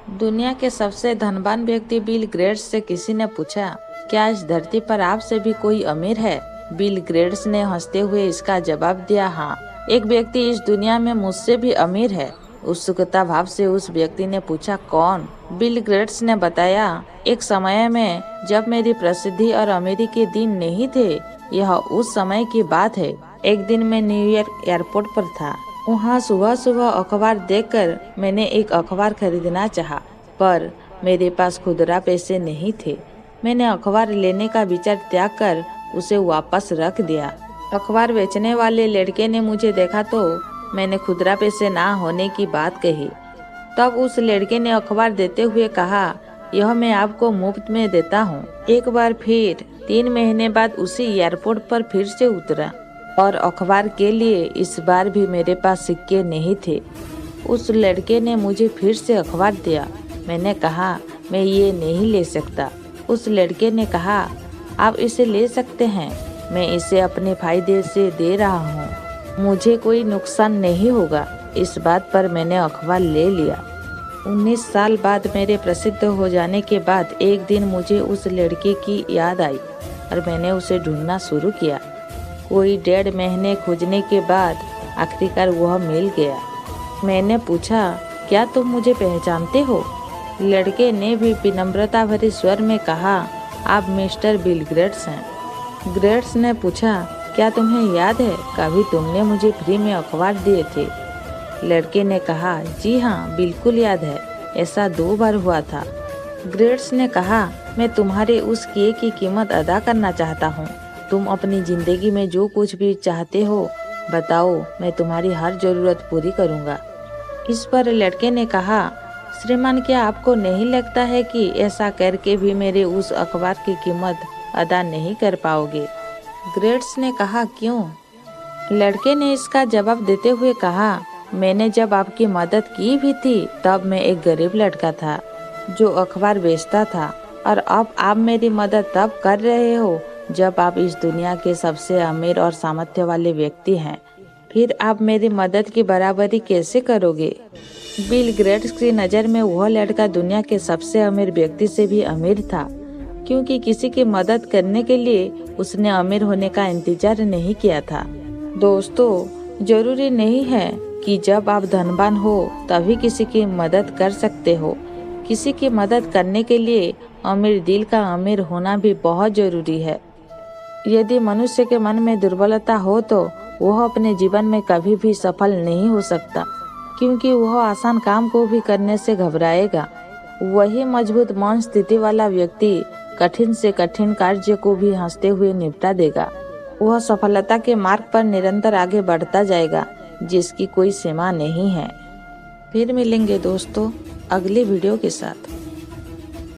दुनिया के सबसे धनवान व्यक्ति बिल गेट्स से किसी ने पूछा, क्या इस धरती पर आपसे भी कोई अमीर है? बिल गेट्स ने हंसते हुए इसका जवाब दिया, हाँ, एक व्यक्ति इस दुनिया में मुझसे भी अमीर है। उत्सुकता भाव से उस व्यक्ति ने पूछा, कौन? बिल गेट्स ने बताया, एक समय में जब मेरी प्रसिद्धि और अमीरी के दिन नहीं थे। यह उस समय की बात है। एक दिन मैं न्यूयॉर्क एयरपोर्ट पर था। वहाँ सुबह सुबह अखबार देखकर मैंने एक अखबार खरीदना चाहा, पर मेरे पास खुदरा पैसे नहीं थे। मैंने अखबार लेने का विचार त्याग कर उसे वापस रख दिया। अखबार बेचने वाले लड़के ने मुझे देखा तो मैंने खुदरा पैसे ना होने की बात कही। तब उस लड़के ने अखबार देते हुए कहा, यह मैं आपको मुफ्त में देता हूँ। एक बार फिर 3 महीने बाद उसी एयरपोर्ट पर फिर से उतरा और अखबार के लिए इस बार भी मेरे पास सिक्के नहीं थे। उस लड़के ने मुझे फिर से अखबार दिया। मैंने कहा, मैं ये नहीं ले सकता। उस लड़के ने कहा, आप इसे ले सकते हैं, मैं इसे अपने फायदे से दे रहा हूँ, मुझे कोई नुकसान नहीं होगा। इस बात पर मैंने अखबार ले लिया। 19 साल बाद मेरे प्रसिद्ध हो जाने के बाद एक दिन मुझे उस लड़के की याद आई और मैंने उसे ढूंढना शुरू किया। कोई 1.5 महीने खोजने के बाद आखिरकार वह मिल गया। मैंने पूछा, क्या तुम मुझे पहचानते हो? लड़के ने भी विनम्रता भरे स्वर में कहा, आप मिस्टर बिल गेट्स हैं। गेट्स ने पूछा, क्या तुम्हें याद है कभी तुमने मुझे फ्री में अखबार दिए थे? लड़के ने कहा, जी हाँ, बिल्कुल याद है, ऐसा 2 बार हुआ था। गेट्स ने कहा, मैं तुम्हारे उस किए की कीमत अदा करना चाहता हूँ। तुम अपनी जिंदगी में जो कुछ भी चाहते हो बताओ, मैं तुम्हारी हर जरूरत पूरी करूँगा। इस पर लड़के ने कहा, श्रीमान, क्या आपको नहीं लगता है कि ऐसा करके भी मेरे उस अखबार की कीमत अदा नहीं कर पाओगे? गेट्स ने कहा, क्यों? लड़के ने इसका जवाब देते हुए कहा, मैंने जब आपकी मदद की भी थी तब मैं एक गरीब लड़का था जो अखबार बेचता था, और अब आप मेरी मदद तब कर रहे हो जब आप इस दुनिया के सबसे अमीर और सामर्थ्य वाले व्यक्ति हैं। फिर आप मेरी मदद की बराबरी कैसे करोगे? बिल गेट्स की नज़र में वह लड़का दुनिया के सबसे अमीर व्यक्ति से भी अमीर था, क्योंकि किसी की मदद करने के लिए उसने अमीर होने का इंतजार नहीं किया था। दोस्तों, जरूरी नहीं है कि जब आप धनवान हो तभी किसी की मदद कर सकते हो। किसी की मदद करने के लिए अमीर दिल का अमीर होना भी बहुत जरूरी है। यदि मनुष्य के मन में दुर्बलता हो तो वह अपने जीवन में कभी भी सफल नहीं हो सकता, क्योंकि वह आसान काम को भी करने से घबराएगा। वही मजबूत मन स्थिति वाला व्यक्ति कठिन से कठिन कार्य को भी हंसते हुए निपटा देगा। वह सफलता के मार्ग पर निरंतर आगे बढ़ता जाएगा, जिसकी कोई सीमा नहीं है। फिर मिलेंगे दोस्तों अगली वीडियो के साथ।